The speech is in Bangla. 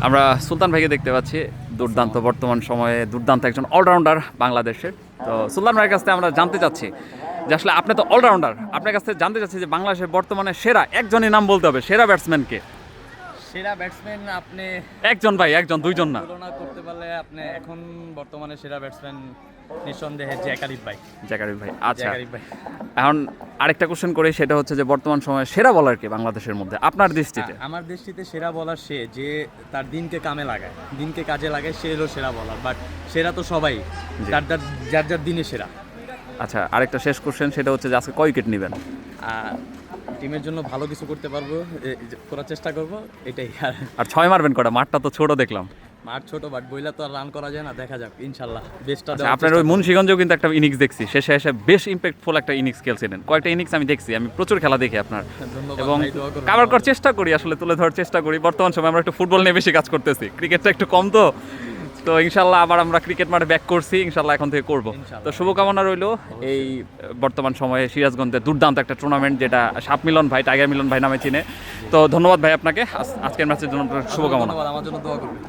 আমরা সুলতান ভাইকে দেখতে পাচ্ছি, দুর্দান্ত বর্তমান সময়ে দুর্দান্ত একজন অলরাউন্ডার বাংলাদেশের। তো সুলতান ভাইয়ের কাছ থেকে আমরা জানতে চাচ্ছি যে আসলে আপনি তো অলরাউন্ডার, আপনার কাছ থেকে জানতে চাচ্ছি যে বাংলাদেশের বর্তমানে সেরা একজনই নাম বলতে হবে, সেরা ব্যাটসম্যানকে। সেরা ব্যাটসম্যান আপনি একজন ভাই, একজন, দুইজন না। তুলনা করতে পারলে আপনি এখন বর্তমানে সেরা ব্যাটসম্যান নিঃসন্দেহে জ্যাক আরিফ ভাই। জ্যাক আরিফ ভাই, আচ্ছা। জ্যাক আরিফ ভাই। এখন আরেকটা কোশ্চেন করি, সেটা হচ্ছে যে বর্তমান সময়ে সেরা বলার কে বাংলাদেশের মধ্যে আপনার দৃষ্টিতে? আমার দৃষ্টিতে সেরা বলার সে যে তার দিনকে কামে লাগায়, দিনকে কাজে লাগায়, সে হলো সেরা বলার। বাট সেরা তো সবাই, যার যার যার দিনে সেরা। আচ্ছা, আরেকটা শেষ কোশ্চেন, সেটা হচ্ছে যে আজকে কয় উইকেট নেবেন? টিমের জন্য ভালো কিছু করতে পারবো, করার চেষ্টা করব, এটাই। আর 6 মারবেন কটা? মাঠটা তো ছোট দেখলাম। মাঠ ছোট, বাট বইলা তো আর রান করা যায় না, দেখা যাক ইনশাল্লাহ বেস্টটা। আচ্ছা, আপনার ওই মুন্সিগঞ্জেও কিন্তু একটা ইনিংস দেখছি, শেষে এসে বেশ ইম্প্যাক্টফুল একটা ইনিংস খেলছিলেন। কয়েকটা ইনিংস আমি দেখছি, আমি প্রচুর খেলা দেখি আপনার, এবং কাভার করার চেষ্টা করি, আসলে তুলে ধরার চেষ্টা করি। বর্তমান সময় আমরা একটু ফুটবল নিয়ে বেশি কাজ করতেছি, ক্রিকেটটা একটু কম। তো ইনশাল্লাহ আবার আমরা ক্রিকেট মাঠে ব্যাক করছি, ইনশাল্লাহ এখন থেকে করবো। তো শুভকামনা রইলো এই বর্তমান সময়ে সিরাজগঞ্জে দুর্দান্ত একটা টুর্নামেন্ট, যেটা সাপ মিলন ভাই, টাইগার মিলন ভাই নামে চিনে। তো ধন্যবাদ ভাই আপনাকে, আজকের ম্যাচের জন্য শুভকামনা। আমার জন্য দোয়া করবেন।